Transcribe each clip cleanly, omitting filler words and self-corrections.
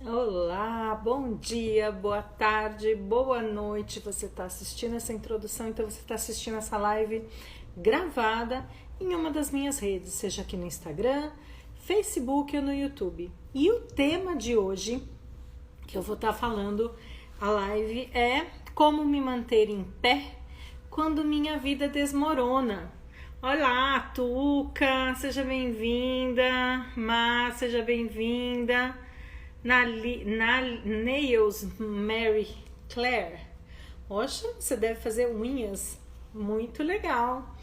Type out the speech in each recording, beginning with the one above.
Olá, bom dia, boa tarde, boa noite. Você está assistindo essa introdução, então você está assistindo essa live gravada em uma das minhas redes, seja aqui no Instagram, Facebook ou no YouTube. E o tema de hoje que eu vou estar falando a live é como me manter em pé quando minha vida desmorona. Olá, Tuca, seja bem-vinda. Má, seja bem-vinda. Nails Mary Claire. Poxa, você deve fazer unhas. Muito legal.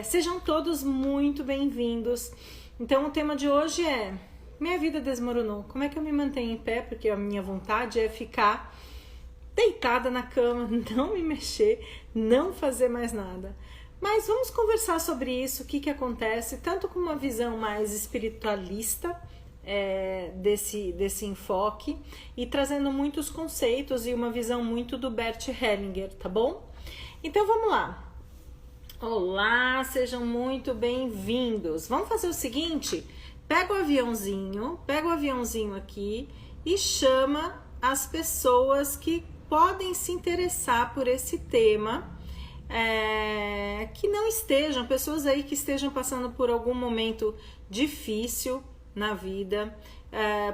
Sejam todos muito bem-vindos. Então, o tema de hoje é: minha vida desmoronou. Como é que eu me mantenho em pé? Porque a minha vontade é ficar deitada na cama, não me mexer, não fazer mais nada. Mas vamos conversar sobre isso, o que acontece, tanto com uma visão mais espiritualista, desse enfoque, e trazendo muitos conceitos e uma visão muito do Bert Hellinger, tá bom? Então vamos lá. Olá, sejam muito bem-vindos. Vamos fazer o seguinte: pega o aviãozinho aqui e chama as pessoas que podem se interessar por esse tema, que não estejam, pessoas aí que estejam passando por algum momento difícil na vida,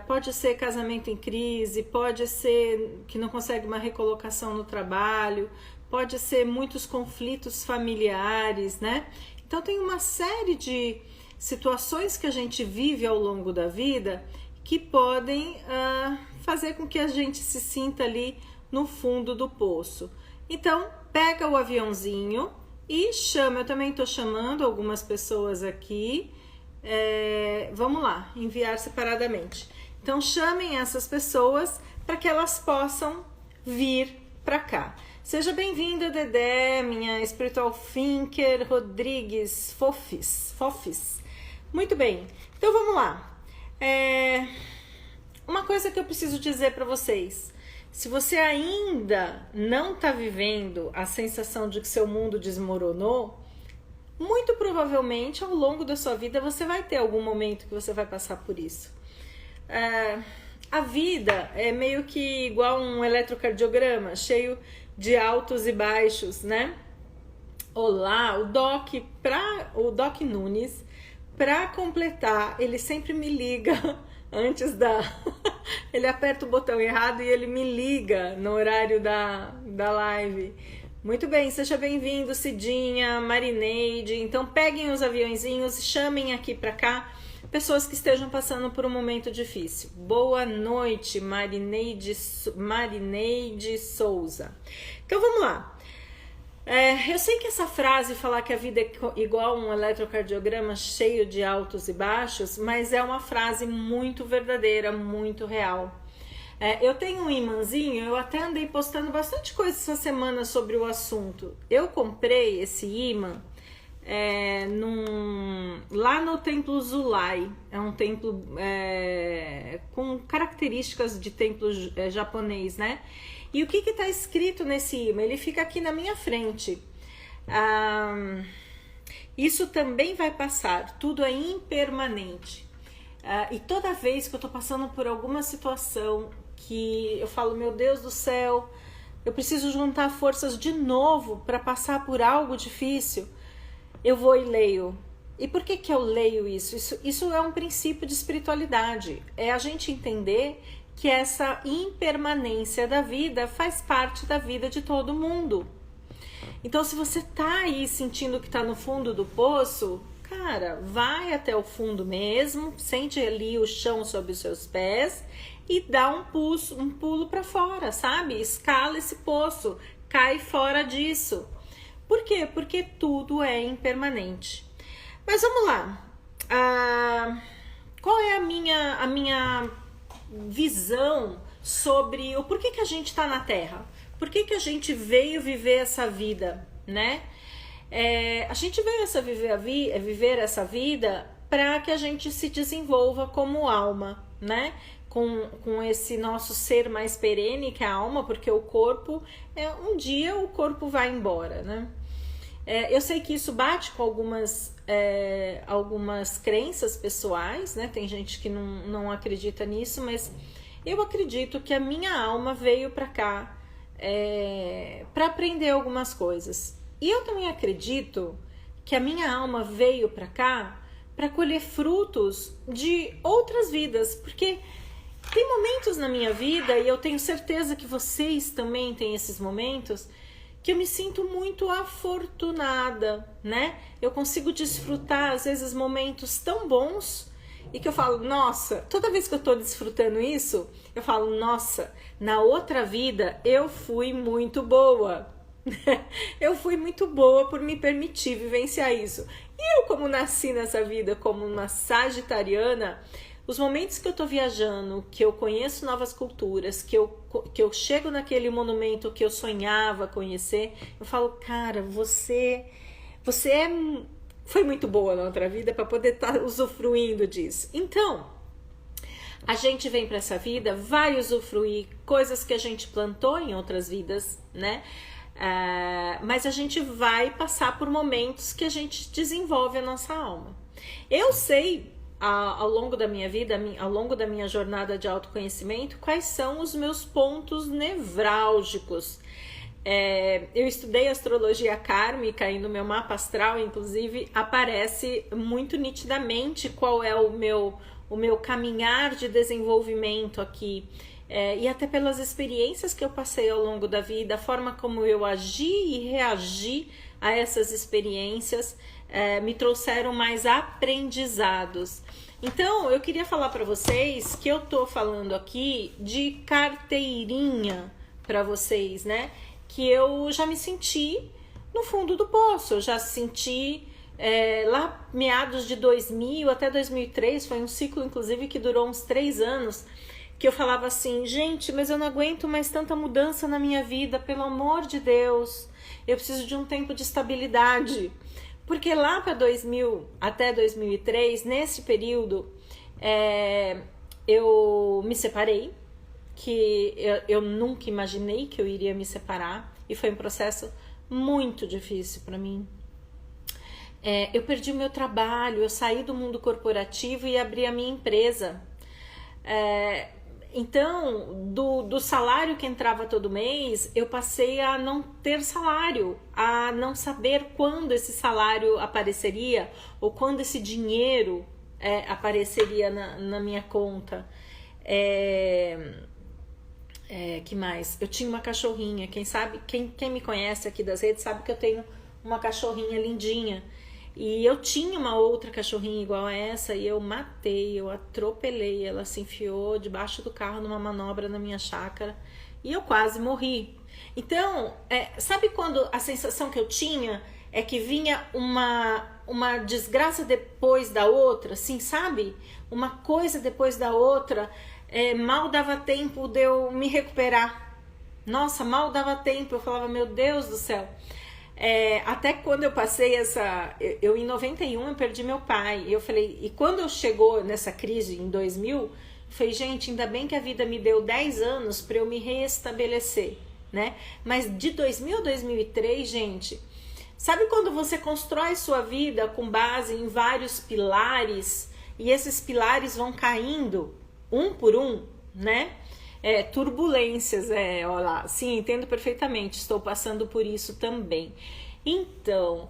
pode ser casamento em crise, pode ser que não consegue uma recolocação no trabalho, pode ser muitos conflitos familiares, né? Então tem uma série de situações que a gente vive ao longo da vida que podem fazer com que a gente se sinta ali no fundo do poço. Então pega o aviãozinho e chama. Eu também estou chamando algumas pessoas aqui. Vamos lá, enviar separadamente. Então chamem essas pessoas para que elas possam vir para cá. Seja bem-vinda, Dedé, minha Spiritual Thinker Rodrigues Fofis. Muito bem, então vamos lá. Uma coisa que eu preciso dizer para vocês: se você ainda não está vivendo a sensação de que seu mundo desmoronou, muito provavelmente ao longo da sua vida você vai ter algum momento que você vai passar por isso. A vida é meio que igual um eletrocardiograma, cheio de altos e baixos, né? Olá, o Doc Nunes, para completar, ele sempre me liga antes ele aperta o botão errado e ele me liga no horário da live. Muito bem, seja bem-vindo, Cidinha, Marineide. Então peguem os aviãozinhos e chamem aqui para cá pessoas que estejam passando por um momento difícil. Boa noite, Marineide Souza. Então vamos lá. Eu sei que essa frase, falar que a vida é igual um eletrocardiograma cheio de altos e baixos, mas é uma frase muito verdadeira, muito real. Eu tenho um imãzinho, eu até andei postando bastante coisa essa semana sobre o assunto. Eu comprei esse imã lá no templo Zulai. É um templo com características de templo japonês, né? E o que está escrito nesse imã? Ele fica aqui na minha frente. Isso também vai passar, tudo é impermanente. E toda vez que eu estou passando por alguma situação que eu falo, meu Deus do céu, eu preciso juntar forças de novo para passar por algo difícil, eu vou e leio. E por que eu leio isso? Isso é um princípio de espiritualidade. É a gente entender que essa impermanência da vida faz parte da vida de todo mundo. Então, se você tá aí sentindo que tá no fundo do poço, cara, vai até o fundo mesmo, sente ali o chão sob os seus pés e dá um pulo para fora, sabe? Escala esse poço, cai fora disso. Por quê? Porque tudo é impermanente. Mas vamos lá. Qual é a minha visão sobre o porquê que a gente está na Terra? Por que a gente veio viver essa vida, né? A gente veio viver essa vida para que a gente se desenvolva como alma, né? Com esse nosso ser mais perene, que é a alma, porque o corpo, um dia o corpo vai embora, né? Eu sei que isso bate com algumas algumas crenças pessoais, né? Tem gente que não acredita nisso, mas eu acredito que a minha alma veio para cá para aprender algumas coisas. E eu também acredito que a minha alma veio para cá para colher frutos de outras vidas, porque tem momentos na minha vida, e eu tenho certeza que vocês também têm esses momentos, que eu me sinto muito afortunada, né? Eu consigo desfrutar, às vezes, momentos tão bons e que eu falo, nossa, toda vez que eu tô desfrutando isso, eu falo, nossa, na outra vida eu fui muito boa. Eu fui muito boa por me permitir vivenciar isso. E eu, como nasci nessa vida como uma sagitariana, os momentos que eu tô viajando, que eu conheço novas culturas, que eu chego naquele monumento que eu sonhava conhecer, eu falo, cara, você foi muito boa na outra vida para poder estar usufruindo disso. Então, a gente vem para essa vida, vai usufruir coisas que a gente plantou em outras vidas, né? Mas a gente vai passar por momentos que a gente desenvolve a nossa alma. Eu sei, ao longo da minha vida, ao longo da minha jornada de autoconhecimento, quais são os meus pontos nevrálgicos. Eu estudei astrologia kármica e no meu mapa astral, inclusive, aparece muito nitidamente qual é o meu caminhar de desenvolvimento aqui. E até pelas experiências que eu passei ao longo da vida, a forma como eu agi e reagi a essas experiências me trouxeram mais aprendizados. Então, eu queria falar para vocês que eu tô falando aqui de carteirinha para vocês, né? Que eu já me senti no fundo do poço, eu já senti lá meados de 2000 até 2003, foi um ciclo inclusive que durou uns 3 anos, que eu falava assim, gente, mas eu não aguento mais tanta mudança na minha vida, pelo amor de Deus, eu preciso de um tempo de estabilidade. Porque lá para 2000 até 2003, nesse período, eu me separei, que eu nunca imaginei que eu iria me separar, e foi um processo muito difícil para mim. Eu perdi o meu trabalho, eu saí do mundo corporativo e abri a minha empresa. Então, do salário que entrava todo mês, eu passei a não ter salário, a não saber quando esse salário apareceria ou quando esse dinheiro apareceria na minha conta. Que mais? Eu tinha uma cachorrinha, quem me conhece aqui das redes sabe que eu tenho uma cachorrinha lindinha. E eu tinha uma outra cachorrinha igual a essa e eu matei, eu atropelei, ela se enfiou debaixo do carro numa manobra na minha chácara e eu quase morri. Então, sabe quando a sensação que eu tinha é que vinha uma desgraça depois da outra, assim, sabe? Uma coisa depois da outra, mal dava tempo de eu me recuperar. Nossa, mal dava tempo, eu falava, meu Deus do céu. Até quando eu passei eu em 91 eu perdi meu pai, e eu falei, e quando chegou nessa crise em 2000, eu falei, gente, ainda bem que a vida me deu 10 anos para eu me reestabelecer, né? Mas de 2000 a 2003, gente, sabe quando você constrói sua vida com base em vários pilares, e esses pilares vão caindo um por um, né? Turbulências, olha lá, sim, entendo perfeitamente, estou passando por isso também. Então,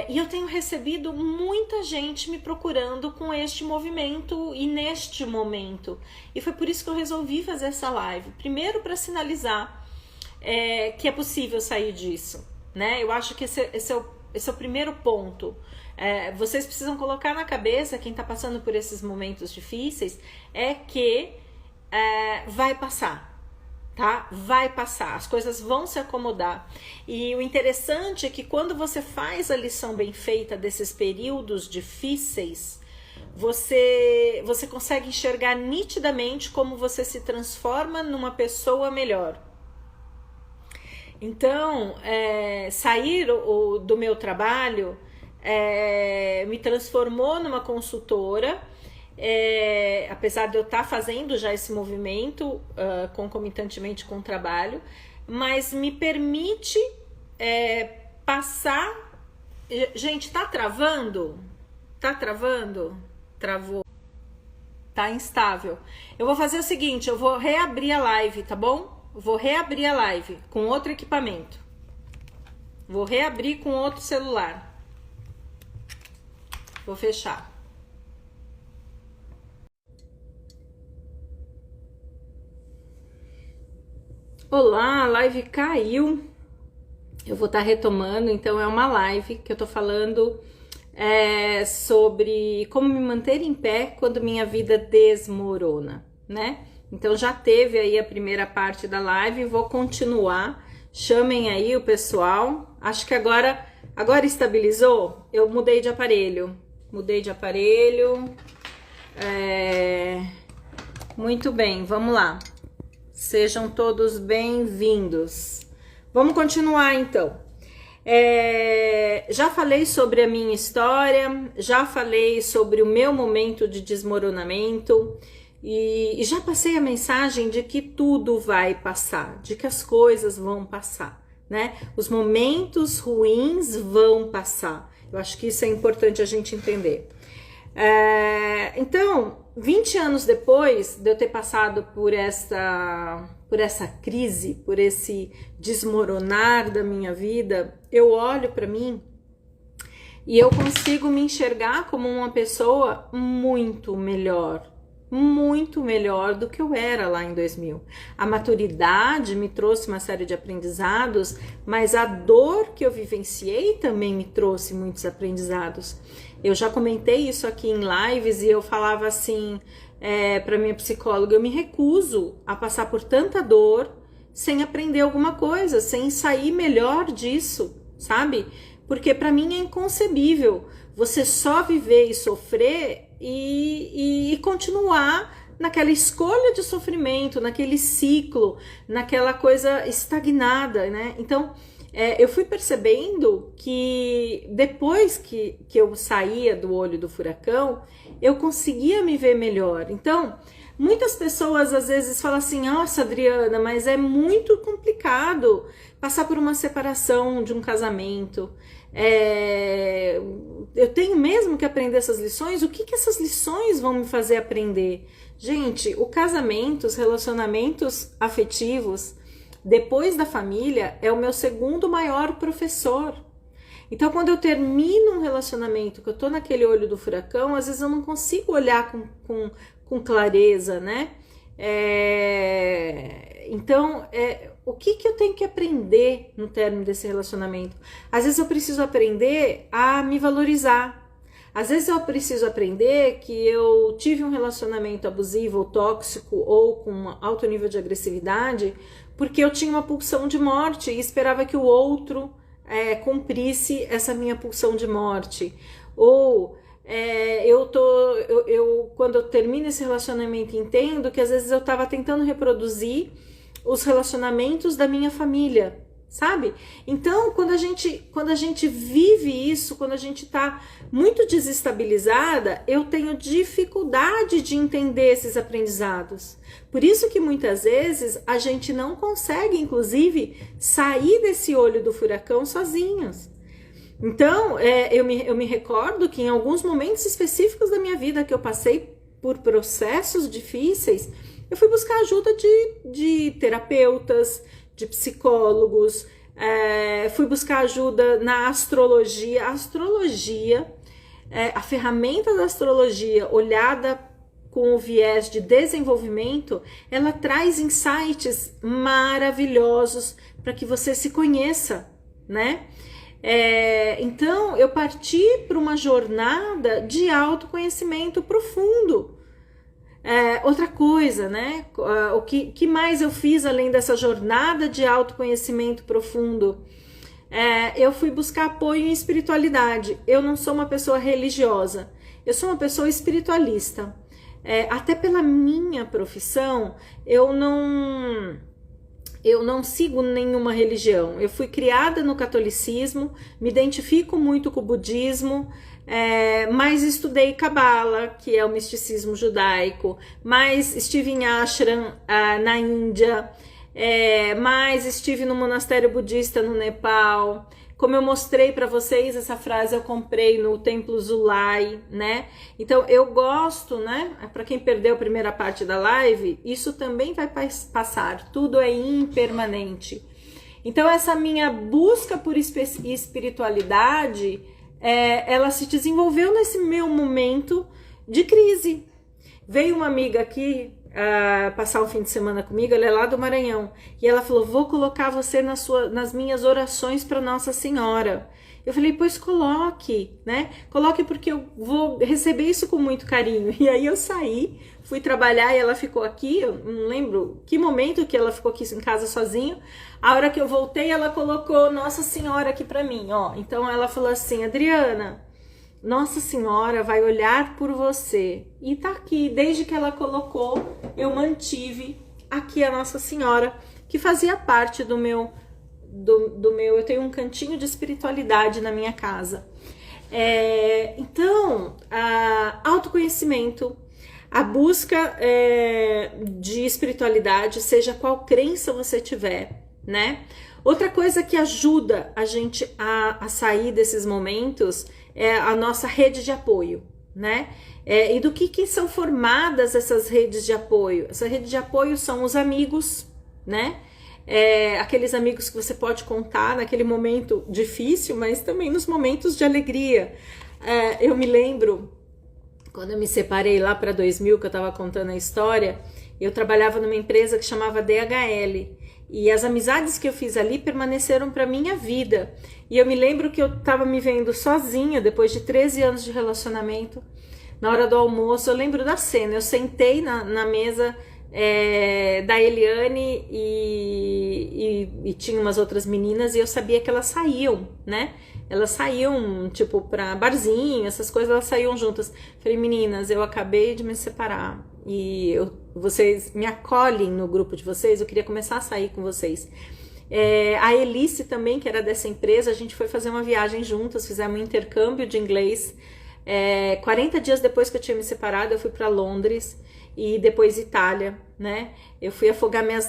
e eu tenho recebido muita gente me procurando com este movimento e neste momento, e foi por isso que eu resolvi fazer essa live, primeiro para sinalizar que é possível sair disso, né? Eu acho que esse é o primeiro ponto. Vocês precisam colocar na cabeça, quem está passando por esses momentos difíceis, que vai passar, tá? Vai passar, as coisas vão se acomodar. E o interessante é que quando você faz a lição bem feita desses períodos difíceis, você consegue enxergar nitidamente como você se transforma numa pessoa melhor. Então, sair do meu trabalho me transformou numa consultora. Apesar de eu estar fazendo já esse movimento concomitantemente com o trabalho, mas me permite passar Gente, tá travando? Tá travando? Travou. Tá instável. Eu vou fazer o seguinte, eu vou reabrir a live, tá bom? Vou reabrir a live com outro equipamento. Vou reabrir com outro celular. Vou fechar. Olá, a live caiu. Eu vou estar retomando, então é uma live que eu tô falando sobre como me manter em pé quando minha vida desmorona, né? Então já teve aí a primeira parte da live, vou continuar. Chamem aí o pessoal. Acho que agora estabilizou. Eu mudei de aparelho. Muito bem, vamos lá. Sejam todos bem-vindos. Vamos continuar então. Já falei sobre a minha história, já falei sobre o meu momento de desmoronamento e já passei a mensagem de que tudo vai passar, de que as coisas vão passar, né? Os momentos ruins vão passar. Eu acho que isso é importante a gente entender. Então, 20 anos depois de eu ter passado por essa crise, por esse desmoronar da minha vida, eu olho para mim e eu consigo me enxergar como uma pessoa muito melhor do que eu era lá em 2000. A maturidade me trouxe uma série de aprendizados, mas a dor que eu vivenciei também me trouxe muitos aprendizados. Eu já comentei isso aqui em lives e eu falava assim para minha psicóloga, eu me recuso a passar por tanta dor sem aprender alguma coisa, sem sair melhor disso, sabe? Porque para mim é inconcebível você só viver e sofrer e continuar naquela escolha de sofrimento, naquele ciclo, naquela coisa estagnada, né? Então, eu fui percebendo que depois que eu saía do olho do furacão, eu conseguia me ver melhor. Então, muitas pessoas às vezes falam assim, nossa, Adriana, mas é muito complicado passar por uma separação de um casamento. Eu tenho mesmo que aprender essas lições? O que essas lições vão me fazer aprender? Gente, o casamento, os relacionamentos afetivos, depois da família, é o meu segundo maior professor. Então, quando eu termino um relacionamento, que eu tô naquele olho do furacão, às vezes eu não consigo olhar com clareza, né? Então, o que eu tenho que aprender no término desse relacionamento? Às vezes eu preciso aprender a me valorizar. Às vezes eu preciso aprender que eu tive um relacionamento abusivo ou tóxico ou com alto nível de agressividade porque eu tinha uma pulsão de morte e esperava que o outro cumprisse essa minha pulsão de morte. Ou quando eu termino esse relacionamento, entendo que às vezes eu estava tentando reproduzir os relacionamentos da minha família, sabe? Então, quando a gente vive isso, quando a gente tá muito desestabilizada, eu tenho dificuldade de entender esses aprendizados. Por isso que muitas vezes a gente não consegue, inclusive, sair desse olho do furacão sozinhos. Então, eu me recordo que em alguns momentos específicos da minha vida que eu passei por processos difíceis, eu fui buscar ajuda de terapeutas, de psicólogos, fui buscar ajuda na astrologia. A ferramenta da astrologia olhada com o viés de desenvolvimento, ela traz insights maravilhosos para que você se conheça, né? Então, eu parti para uma jornada de autoconhecimento profundo. Outra coisa, né? O que mais eu fiz além dessa jornada de autoconhecimento profundo? Eu fui buscar apoio em espiritualidade. Eu não sou uma pessoa religiosa, eu sou uma pessoa espiritualista. Até pela minha profissão, eu não sigo nenhuma religião. Eu fui criada no catolicismo, me identifico muito com o budismo, mas estudei Cabala, que é o misticismo judaico, mas estive em ashram na Índia, mas estive no monastério budista no Nepal, Como eu mostrei para vocês, essa frase eu comprei no Templo Zulai, né? Então eu gosto, né? Para quem perdeu a primeira parte da live, isso também vai passar, tudo é impermanente. Então essa minha busca por espiritualidade, ela se desenvolveu nesse meu momento de crise. Veio uma amiga aqui passar um fim de semana comigo, ela é lá do Maranhão, e ela falou, vou colocar você nas minhas orações para Nossa Senhora. Eu falei, pois coloque, né? Coloque porque eu vou receber isso com muito carinho. E aí eu saí, fui trabalhar e ela ficou aqui, eu não lembro que momento que ela ficou aqui em casa sozinha. A hora que eu voltei, ela colocou Nossa Senhora aqui para mim, ó. Então ela falou assim, Adriana, Nossa Senhora vai olhar por você. E tá aqui, desde que ela colocou, eu mantive aqui a Nossa Senhora, que fazia parte do meu, eu tenho um cantinho de espiritualidade na minha casa. Então, autoconhecimento, a busca de espiritualidade, seja qual crença você tiver, né? Outra coisa que ajuda a gente a sair desses momentos é a nossa rede de apoio, né? E do que são formadas essas redes de apoio? Essa rede de apoio são os amigos, né? Aqueles amigos que você pode contar naquele momento difícil, mas também nos momentos de alegria. Eu me lembro, quando eu me separei lá para 2000, que eu estava contando a história, eu trabalhava numa empresa que chamava DHL, e as amizades que eu fiz ali permaneceram para minha vida. E eu me lembro que eu estava me vendo sozinha, depois de 13 anos de relacionamento, na hora do almoço, eu lembro da cena, eu sentei na mesa da Eliane e tinha umas outras meninas, e eu sabia que elas saíam, né? Elas saíam, tipo, pra barzinho, essas coisas, elas saíam juntas. Falei, meninas, eu acabei de me separar e vocês me acolhem no grupo de vocês, eu queria começar a sair com vocês. A Elice também, que era dessa empresa, a gente foi fazer uma viagem juntas, fizemos um intercâmbio de inglês. 40 dias depois que eu tinha me separado, eu fui para Londres e depois Itália, né? Eu fui afogar minhas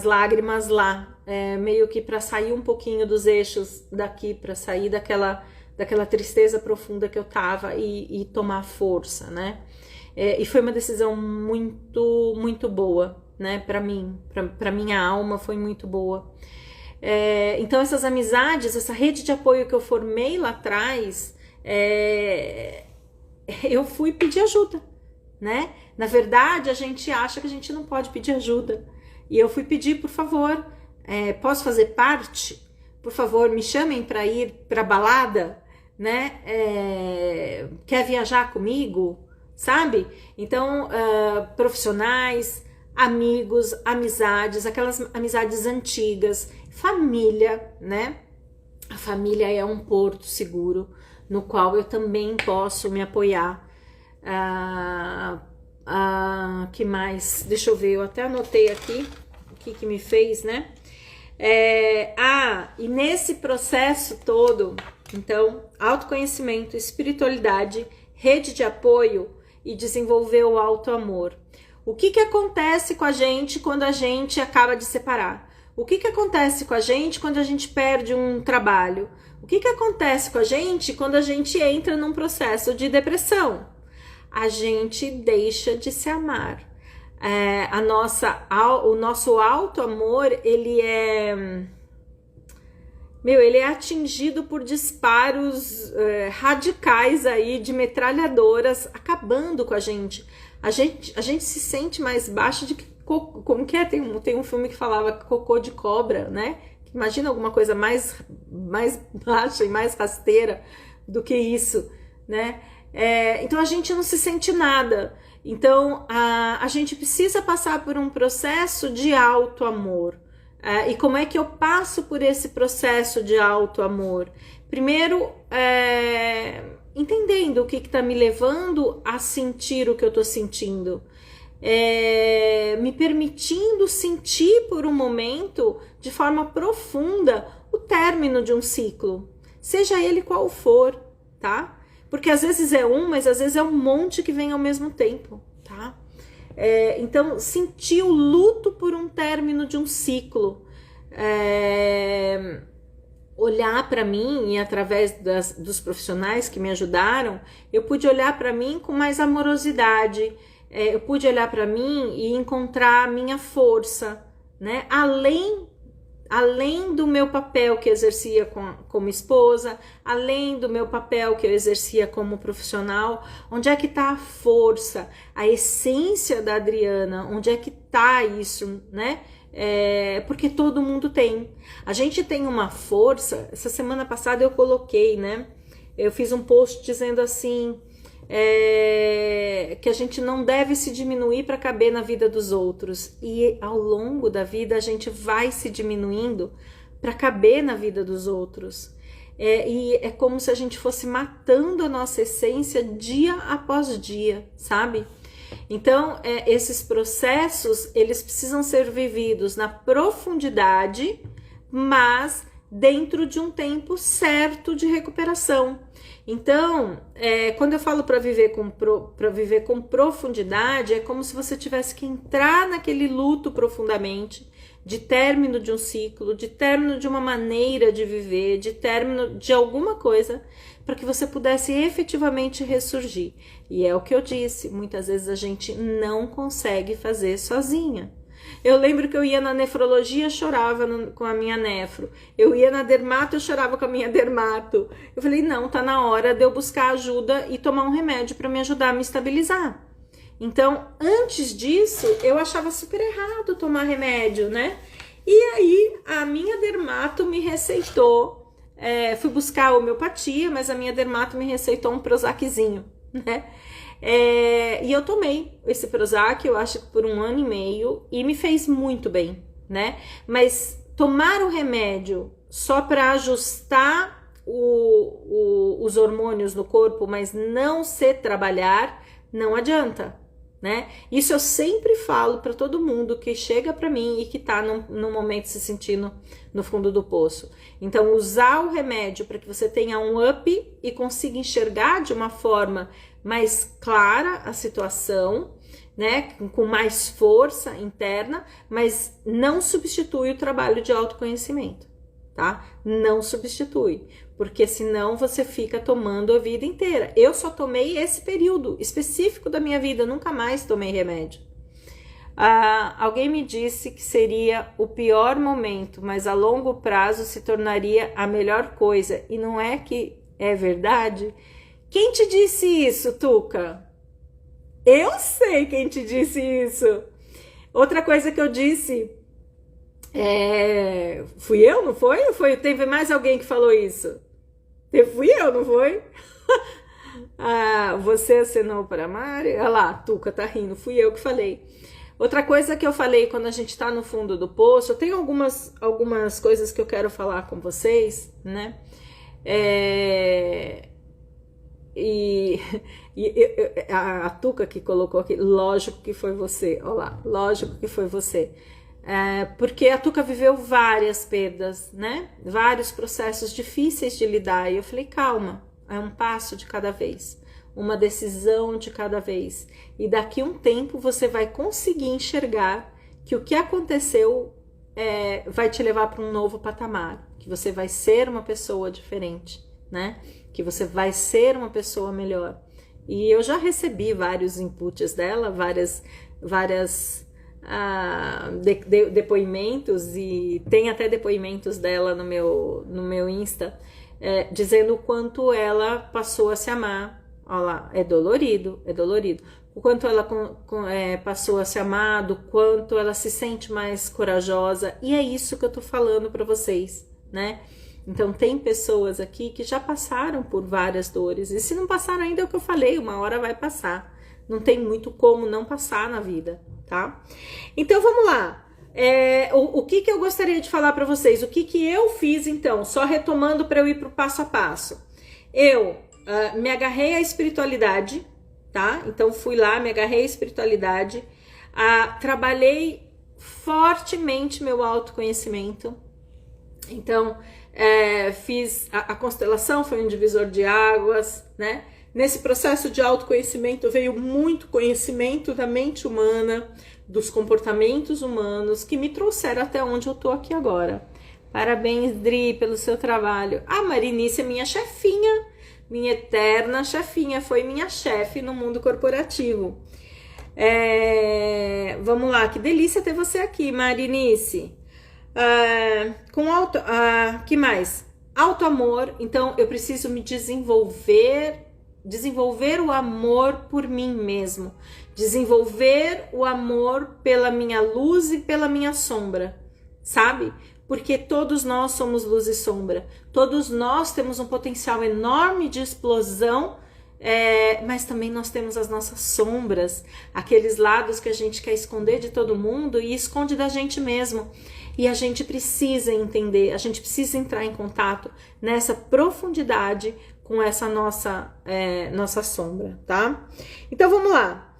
lágrimas lá, meio que para sair um pouquinho dos eixos daqui, para sair daquela tristeza profunda que eu tava e tomar força, né? E foi uma decisão muito, muito boa, né? Para mim, para minha alma foi muito boa. Então essas amizades, essa rede de apoio que eu formei lá atrás, eu fui pedir ajuda, né? Na verdade, a gente acha que a gente não pode pedir ajuda. E eu fui pedir, por favor, posso fazer parte? Por favor, me chamem para ir para balada, né? Quer viajar comigo? Sabe? Então, profissionais, amigos, amizades, aquelas amizades antigas, família, né? A família é um porto seguro no qual eu também posso me apoiar. Que mais? Deixa eu ver, eu até anotei aqui o que me fez, né? E nesse processo todo, então, autoconhecimento, espiritualidade, rede de apoio e desenvolver o auto-amor. O que acontece com a gente quando a gente acaba de separar? O que acontece com a gente quando a gente perde um trabalho? O que acontece com a gente quando a gente entra num processo de depressão? A gente deixa de se amar. O nosso auto-amor, ele é atingido por disparos radicais aí de metralhadoras acabando com a gente. A gente se sente mais baixo de que como que é? Tem um filme que falava cocô de cobra, né? Imagina alguma coisa mais baixa e mais rasteira do que isso, né? Então a gente não se sente nada. Então a gente precisa passar por um processo de auto-amor. E como é que eu passo por esse processo de auto-amor? Primeiro, entendendo o que está me levando a sentir o que eu estou sentindo. Me permitindo sentir por um momento, de forma profunda, o término de um ciclo. Seja ele qual for, tá? Porque às vezes é mas às vezes é um monte que vem ao mesmo tempo, tá? Então, sentir o luto por um término de um ciclo. olhar para mim, e através dos profissionais que me ajudaram, eu pude olhar para mim com mais amorosidade, eu pude olhar para mim e encontrar a minha força, né? Além do meu papel que eu exercia como esposa, além do meu papel que eu exercia como profissional, onde é que está a força, a essência da Adriana, onde é que está isso, né? Porque todo mundo tem. A gente tem uma força. Essa semana passada eu coloquei, né? Eu fiz um post dizendo assim, que a gente não deve se diminuir para caber na vida dos outros. E ao longo da vida a gente vai se diminuindo para caber na vida dos outros. E é como se a gente fosse matando a nossa essência dia após dia, sabe? Então, esses processos, eles precisam ser vividos na profundidade, mas dentro de um tempo certo de recuperação. Então, quando eu falo para viver com profundidade, é como se você tivesse que entrar naquele luto profundamente, de término de um ciclo, de término de uma maneira de viver, de término de alguma coisa, para que você pudesse efetivamente ressurgir. E é o que eu disse, muitas vezes a gente não consegue fazer sozinha. Eu lembro que eu ia na nefrologia, chorava com a minha nefro. Eu ia na dermato, eu chorava com a minha dermato. Eu falei, não, tá na hora de eu buscar ajuda e tomar um remédio para me ajudar a me estabilizar. Então, antes disso, eu achava super errado tomar remédio, né? E aí, a minha dermato me receitou, fui buscar a homeopatia, mas a minha dermato me receitou um Prozaczinho, né? E eu tomei esse Prozac, eu acho que por 1 ano e meio, e me fez muito bem, né? Mas tomar o remédio só para ajustar os hormônios no corpo, mas não se trabalhar, não adianta, né? Isso eu sempre falo para todo mundo que chega para mim e que tá num momento se sentindo no fundo do poço. Então, usar o remédio para que você tenha um up e consiga enxergar de uma forma mais clara a situação, né, com mais força interna, mas não substitui o trabalho de autoconhecimento, tá? Não substitui, porque senão você fica tomando a vida inteira. Eu só tomei esse período específico da minha vida, nunca mais tomei remédio. Alguém me disse que seria o pior momento, mas a longo prazo se tornaria a melhor coisa, e não é que é verdade? Quem te disse isso, Tuca? Eu sei quem te disse isso. Outra coisa que eu disse, fui eu, não foi? Teve mais alguém que falou isso? Fui eu, não foi? Você acenou para a Mari? Olha lá, Tuca tá rindo, fui eu que falei. Outra coisa que eu falei quando a gente tá no fundo do poço, eu tenho algumas coisas que eu quero falar com vocês, né? E a Tuca que colocou aqui, lógico que foi você, olha lá, lógico que foi você. Porque a Tuca viveu várias perdas, né? Vários processos difíceis de lidar. E eu falei, calma, é um passo de cada vez, uma decisão de cada vez. E daqui a um tempo você vai conseguir enxergar que o que aconteceu vai te levar para um novo patamar, que você vai ser uma pessoa diferente, né? Que você vai ser uma pessoa melhor. E eu já recebi vários inputs dela, várias depoimentos, e tem até depoimentos dela no meu Insta, dizendo o quanto ela passou a se amar. Olha lá, é dolorido. O quanto ela passou a se amar, do quanto ela se sente mais corajosa. E é isso que eu tô falando para vocês, né? Então, tem pessoas aqui que já passaram por várias dores. E se não passaram ainda, é o que eu falei, uma hora vai passar. Não tem muito como não passar na vida, tá? Então, vamos lá. O que eu gostaria de falar para vocês? O que eu fiz, então? Só retomando para eu ir pro passo a passo. Eu me agarrei à espiritualidade, tá? Então, fui lá, me agarrei à espiritualidade. Trabalhei fortemente meu autoconhecimento. Então, fiz a constelação, foi um divisor de águas, né? Nesse processo de autoconhecimento veio muito conhecimento da mente humana, dos comportamentos humanos, que me trouxeram até onde eu tô aqui agora. Parabéns, Dri, pelo seu trabalho. A Marinice é minha chefinha, minha eterna chefinha, foi minha chefe no mundo corporativo. Vamos lá, que delícia ter você aqui, Marinice. Que mais? Autoamor, então eu preciso me desenvolver o amor por mim mesmo, desenvolver o amor pela minha luz e pela minha sombra, sabe? Porque todos nós somos luz e sombra, todos nós temos um potencial enorme de explosão, mas também nós temos as nossas sombras, aqueles lados que a gente quer esconder de todo mundo e esconde da gente mesmo. E a gente precisa entender, a gente precisa entrar em contato nessa profundidade com essa nossa sombra, tá? Então vamos lá.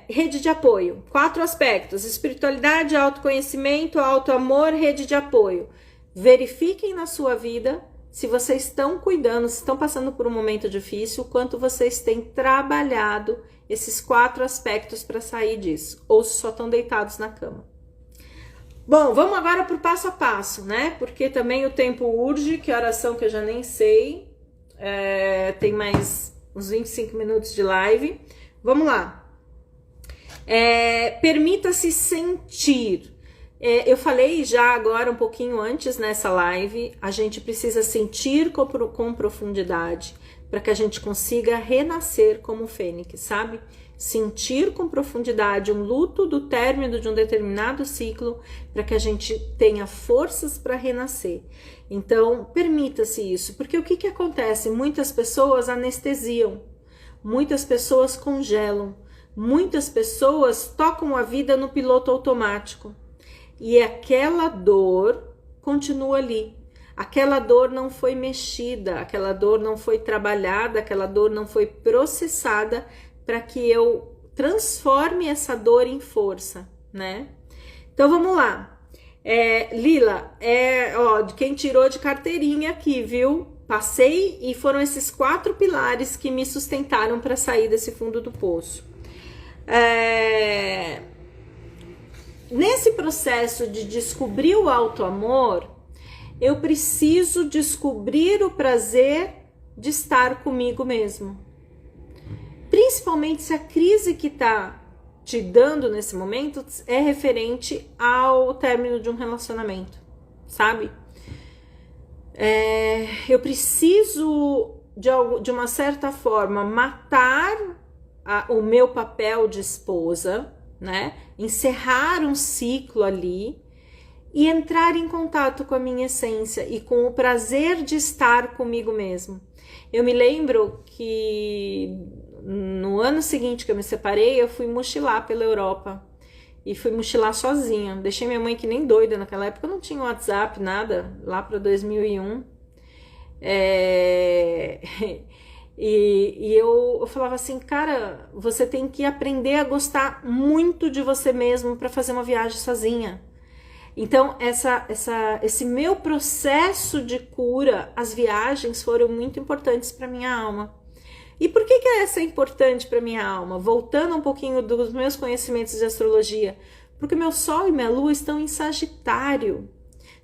Rede de apoio. 4 aspectos: espiritualidade, autoconhecimento, autoamor, rede de apoio. Verifiquem na sua vida se vocês estão cuidando, se estão passando por um momento difícil, o quanto vocês têm trabalhado esses 4 aspectos para sair disso, ou se só estão deitados na cama. Bom, vamos agora para o passo a passo, né? Porque também o tempo urge, que oração que eu já nem sei. Tem mais uns 25 minutos de live. Vamos lá. Permita-se sentir. Eu falei já agora um pouquinho antes nessa live, a gente precisa sentir com profundidade para que a gente consiga renascer como fênix, sabe? Sentir com profundidade um luto do término de um determinado ciclo para que a gente tenha forças para renascer. Então, permita-se isso, porque o que acontece? Muitas pessoas anestesiam, muitas pessoas congelam, muitas pessoas tocam a vida no piloto automático e aquela dor continua ali. Aquela dor não foi mexida, aquela dor não foi trabalhada, aquela dor não foi processada para que eu transforme essa dor em força, né? Então vamos lá. Lila, de quem tirou de carteirinha aqui, viu? Passei e foram esses 4 pilares que me sustentaram para sair desse fundo do poço. Nesse processo de descobrir o autoamor, eu preciso descobrir o prazer de estar comigo mesmo. Principalmente se a crise que está te dando nesse momento é referente ao término de um relacionamento, sabe? Eu preciso, de uma certa forma, matar o meu papel de esposa, né? Encerrar um ciclo ali e entrar em contato com a minha essência e com o prazer de estar comigo mesmo. Eu me lembro que no ano seguinte que eu me separei, eu fui mochilar pela Europa. E fui mochilar sozinha. Deixei minha mãe que nem doida naquela época. Eu não tinha WhatsApp, nada. Lá para 2001. E eu falava assim, cara, você tem que aprender a gostar muito de você mesmo para fazer uma viagem sozinha. Então, esse meu processo de cura, as viagens foram muito importantes para minha alma. E por que essa é importante para minha alma? Voltando um pouquinho dos meus conhecimentos de astrologia, porque meu Sol e minha Lua estão em Sagitário.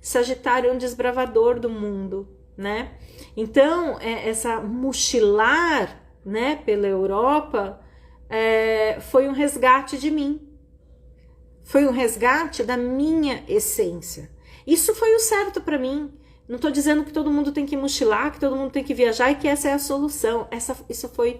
Sagitário é um desbravador do mundo, né? Então, essa mochilar, né, pela Europa, foi um resgate de mim. Foi um resgate da minha essência. Isso foi o certo para mim. Não estou dizendo que todo mundo tem que mochilar, que todo mundo tem que viajar e que essa é a solução. Isso foi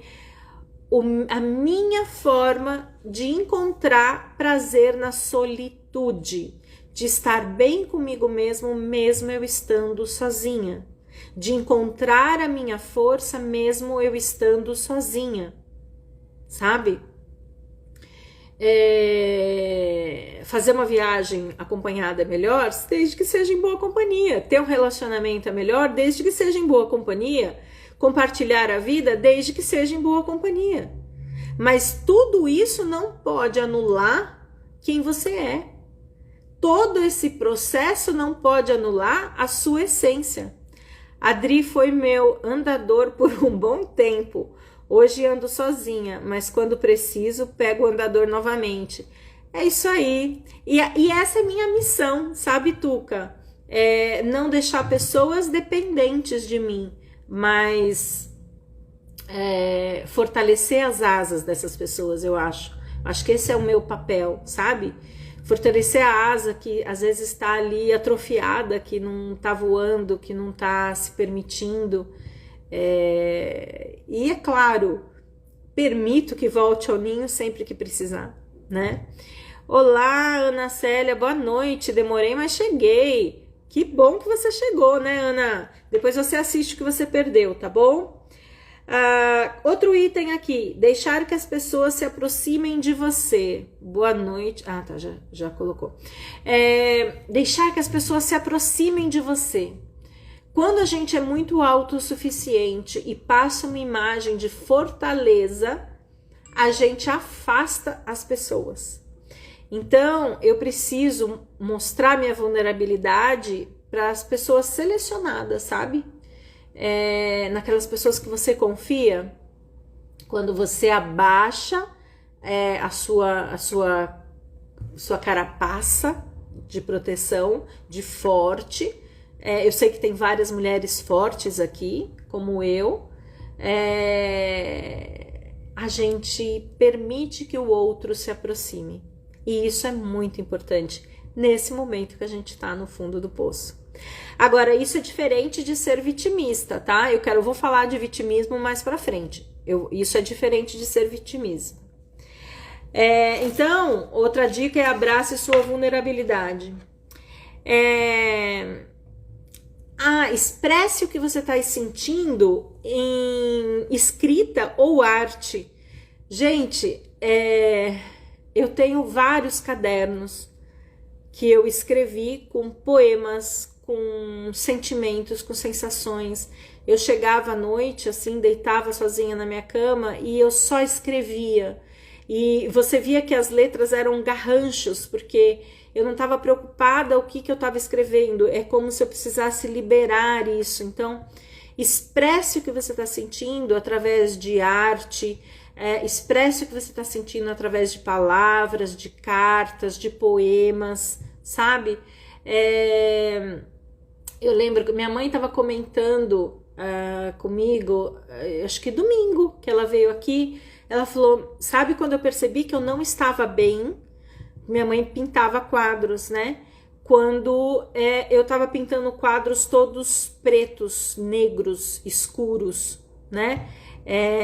a minha forma de encontrar prazer na solitude, de estar bem comigo mesmo eu estando sozinha, de encontrar a minha força mesmo eu estando sozinha, sabe? Fazer uma viagem acompanhada é melhor desde que seja em boa companhia. Ter um relacionamento é melhor desde que seja em boa companhia. Compartilhar a vida desde que seja em boa companhia. Mas tudo isso não pode anular quem você é. Todo esse processo não pode anular a sua essência. A Dri foi meu andador por um bom tempo. Hoje ando sozinha, mas quando preciso, pego o andador novamente. É isso aí. E essa é minha missão, sabe, Tuca? É não deixar pessoas dependentes de mim, mas fortalecer as asas dessas pessoas, eu acho. Acho que esse é o meu papel, sabe? Fortalecer a asa que às vezes está ali atrofiada, que não está voando, que não está se permitindo. E é claro, permito que volte ao ninho sempre que precisar, né? Olá, Ana Célia, boa noite. Demorei, mas cheguei. Que bom que você chegou, né, Ana? Depois você assiste o que você perdeu, tá bom? Outro item aqui, deixar que as pessoas se aproximem de você. Boa noite. Ah, tá, já colocou. Deixar que as pessoas se aproximem de você. Quando a gente é muito autossuficiente e passa uma imagem de fortaleza, a gente afasta as pessoas. Então, eu preciso mostrar minha vulnerabilidade para as pessoas selecionadas, sabe? Naquelas pessoas que você confia, quando você abaixa a sua carapaça de proteção, de forte. Eu sei que tem várias mulheres fortes aqui, como eu. A gente permite que o outro se aproxime. E isso é muito importante nesse momento que a gente está no fundo do poço. Agora, isso é diferente de ser vitimista, tá? Eu vou falar de vitimismo mais pra frente. Isso é diferente de ser vitimista. Então, outra dica é abrace sua vulnerabilidade. Expresse o que você está sentindo em escrita ou arte. Gente, eu tenho vários cadernos que eu escrevi com poemas, com sentimentos, com sensações. Eu chegava à noite, assim, deitava sozinha na minha cama e eu só escrevia. E você via que as letras eram garranchos, porque eu não estava preocupada o que eu estava escrevendo. É como se eu precisasse liberar isso. Então, expresse o que você está sentindo através de arte. Expresse o que você está sentindo através de palavras, de cartas, de poemas, sabe? Eu lembro que minha mãe estava comentando comigo, acho que domingo que ela veio aqui, ela falou, sabe quando eu percebi que eu não estava bem? Minha mãe pintava quadros, né? Quando eu estava pintando quadros todos pretos, negros, escuros, né?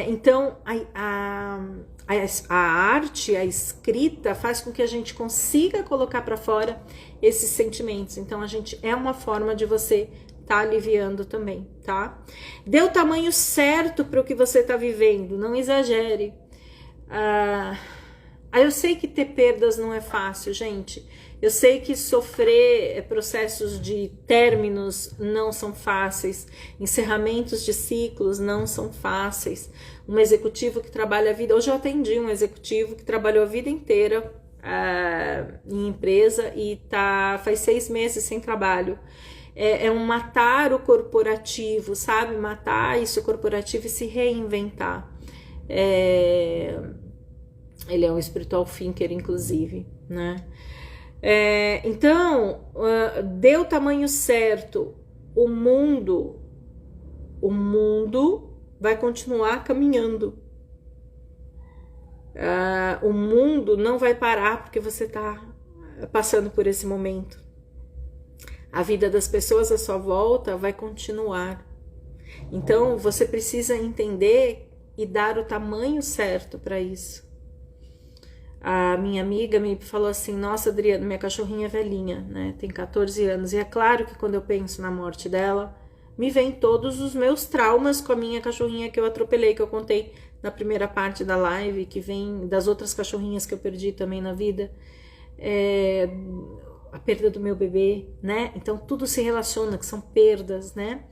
Então, a arte, a escrita faz com que a gente consiga colocar para fora esses sentimentos. Então, é uma forma de você estar aliviando também, tá? Dê o tamanho certo para o que você está vivendo, não exagere. Eu sei que ter perdas não é fácil, gente. Eu sei que sofrer processos de términos não são fáceis, encerramentos de ciclos não são fáceis. Um executivo que trabalha a vida... Hoje eu atendi um executivo que trabalhou a vida inteira em empresa e faz 6 meses sem trabalho. É um matar o corporativo, sabe? Matar isso corporativo e se reinventar. Ele é um spiritual thinker, inclusive, né? Então, dê o tamanho certo. O mundo vai continuar caminhando. O mundo não vai parar porque você está passando por esse momento. A vida das pessoas à sua volta vai continuar. Então, você precisa entender e dar o tamanho certo para isso. A minha amiga me falou assim, nossa, Adriana, minha cachorrinha é velhinha, né? Tem 14 anos. E é claro que quando eu penso na morte dela, me vem todos os meus traumas com a minha cachorrinha que eu atropelei, que eu contei na primeira parte da live, que vem das outras cachorrinhas que eu perdi também na vida. A perda do meu bebê, né? Então tudo se relaciona, que são perdas, né?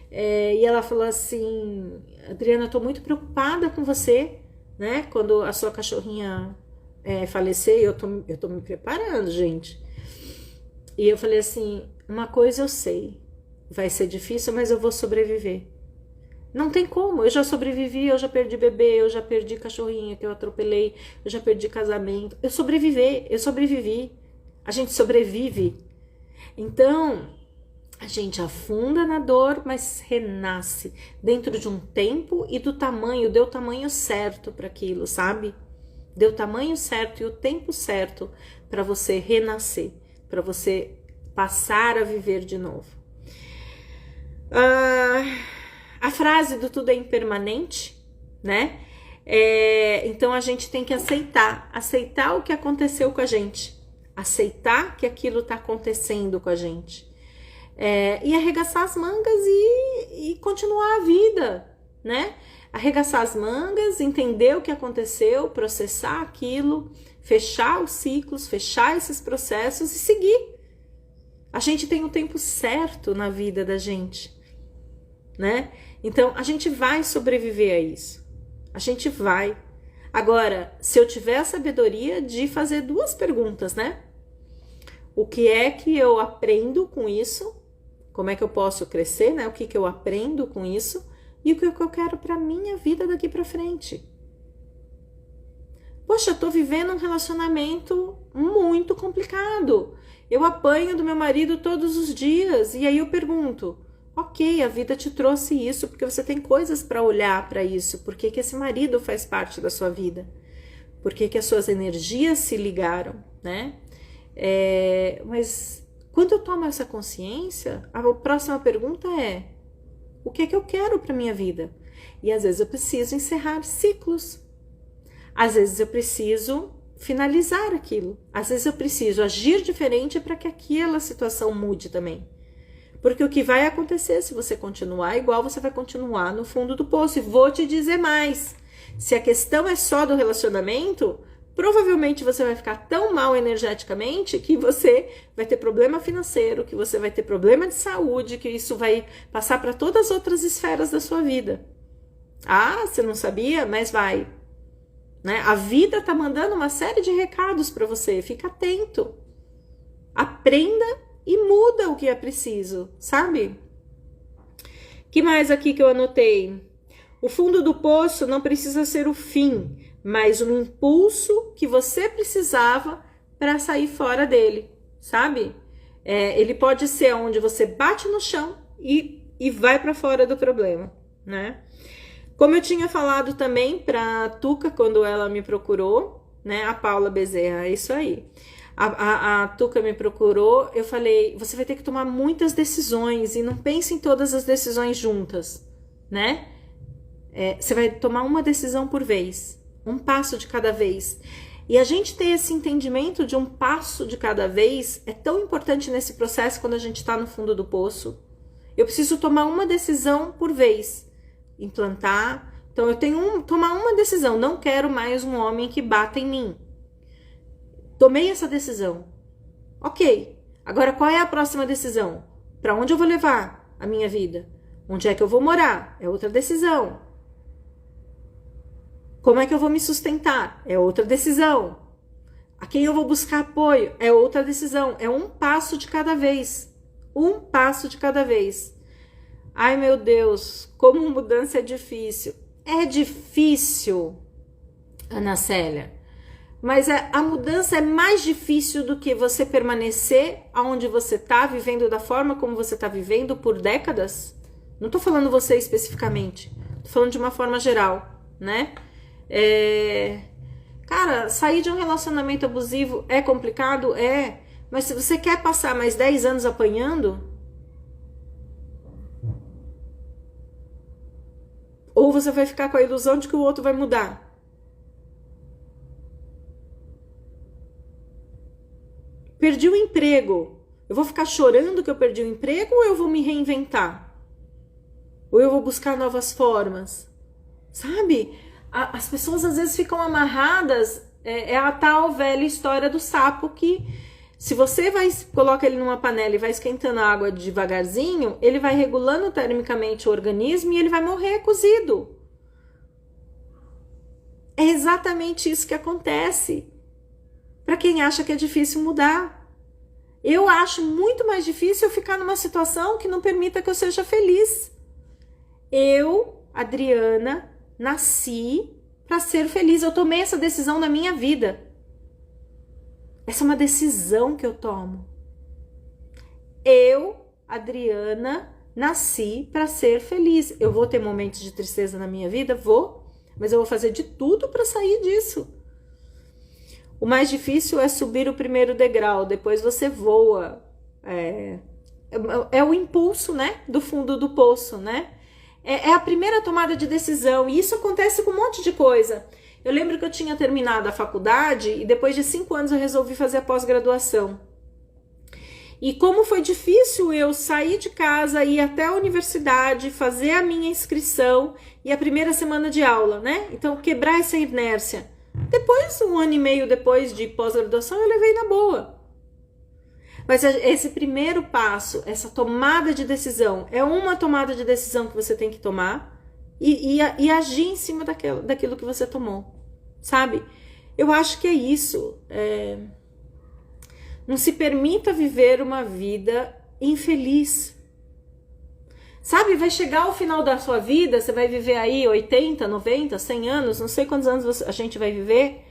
E ela falou assim, Adriana, eu tô muito preocupada com você, né? Quando a sua cachorrinha falecer, eu tô me preparando, gente. E eu falei assim, uma coisa eu sei, vai ser difícil, mas eu vou sobreviver. Não tem como. Eu já sobrevivi, eu já perdi bebê, eu já perdi cachorrinho que eu atropelei, eu já perdi casamento. Eu sobrevivi. A gente sobrevive. Então, a gente afunda na dor, mas renasce dentro de um tempo e do tamanho, deu o tamanho certo para aquilo, sabe? Deu o tamanho certo e o tempo certo para você renascer, para você passar a viver de novo. A frase do tudo é impermanente, né? Então a gente tem que aceitar o que aconteceu com a gente, aceitar que aquilo está acontecendo com a gente. E arregaçar as mangas e continuar a vida, né? Arregaçar as mangas, entender o que aconteceu, processar aquilo, fechar os ciclos, fechar esses processos e seguir. A gente tem o tempo certo na vida da gente, né? Então, a gente vai sobreviver a isso. A gente vai. Agora, se eu tiver a sabedoria de fazer duas perguntas, né? O que é que eu aprendo com isso? Como é que eu posso crescer, né? O que que eu aprendo com isso? E o que eu quero para minha vida daqui para frente? Poxa, eu tô vivendo um relacionamento muito complicado. Eu apanho do meu marido todos os dias. E aí eu pergunto, ok, a vida te trouxe isso porque você tem coisas para olhar para isso. Por que que esse marido faz parte da sua vida? Por que que as suas energias se ligaram, né? Mas quando eu tomo essa consciência, a próxima pergunta é: o que é que eu quero para minha vida? E às vezes eu preciso encerrar ciclos. Às vezes eu preciso finalizar aquilo. Às vezes eu preciso agir diferente para que aquela situação mude também. Porque o que vai acontecer se você continuar igual, você vai continuar no fundo do poço. E vou te dizer mais. Se a questão é só do relacionamento, provavelmente você vai ficar tão mal energeticamente que você vai ter problema financeiro, que você vai ter problema de saúde, que isso vai passar para todas as outras esferas da sua vida. Ah, você não sabia? Mas vai. Né? A vida tá mandando uma série de recados para você. Fica atento. Aprenda e muda o que é preciso, sabe? Que mais aqui que eu anotei? O fundo do poço não precisa ser o fim, mas um impulso que você precisava para sair fora dele, sabe? Ele pode ser onde você bate no chão e vai para fora do problema, né? Como eu tinha falado também para a Tuca quando ela me procurou, né? A Paula Bezerra, é isso aí. A Tuca me procurou, eu falei, você vai ter que tomar muitas decisões e não pense em todas as decisões juntas, né? Você vai tomar uma decisão por vez, um passo de cada vez. E a gente ter esse entendimento de um passo de cada vez é tão importante nesse processo quando a gente está no fundo do poço. Eu preciso tomar uma decisão por vez, implantar. Então eu tenho tomar uma decisão, não quero mais um homem que bata em mim. Tomei essa decisão. Ok, agora qual é a próxima decisão? Para onde eu vou levar a minha vida? Onde é que eu vou morar? É outra decisão. Como é que eu vou me sustentar? É outra decisão. A quem eu vou buscar apoio? É outra decisão. É um passo de cada vez. Um passo de cada vez. Ai, meu Deus, como mudança é difícil. É difícil, Ana Célia. Mas a mudança é mais difícil do que você permanecer onde você está, vivendo da forma como você está vivendo por décadas. Não estou falando você especificamente. Estou falando de uma forma geral, né? Cara, sair de um relacionamento abusivo é complicado? É. Mas se você quer passar mais 10 anos apanhando, ou você vai ficar com a ilusão de que o outro vai mudar? Perdi o emprego. Eu vou ficar chorando que eu perdi o emprego ou eu vou me reinventar? Ou eu vou buscar novas formas? Sabe? As pessoas às vezes ficam amarradas. É a tal velha história do sapo que se você coloca ele numa panela e vai esquentando a água devagarzinho, ele vai regulando termicamente o organismo e ele vai morrer cozido. É exatamente isso que acontece. Para quem acha que é difícil mudar. Eu acho muito mais difícil eu ficar numa situação que não permita que eu seja feliz. Eu Adriana, nasci para ser feliz. Eu tomei essa decisão na minha vida. Essa é uma decisão que eu tomo. Eu, Adriana, nasci para ser feliz. Eu vou ter momentos de tristeza na minha vida? Vou. Mas eu vou fazer de tudo para sair disso. O mais difícil é subir o primeiro degrau. Depois você voa. É o impulso, né? Do fundo do poço, né? É a primeira tomada de decisão. E isso acontece com um monte de coisa. Eu lembro que eu tinha terminado a faculdade e depois de 5 anos eu resolvi fazer a pós-graduação. E como foi difícil eu sair de casa, ir até a universidade, fazer a minha inscrição e a primeira semana de aula, né? Então, quebrar essa inércia. Depois, 1 ano e meio depois de pós-graduação, eu levei na boa. Mas esse primeiro passo, essa tomada de decisão, é uma tomada de decisão que você tem que tomar e agir em cima daquilo que você tomou, sabe? Eu acho que é isso. Não se permita viver uma vida infeliz. Sabe, vai chegar ao final da sua vida, você vai viver aí 80, 90, 100 anos, não sei quantos anos a gente vai viver,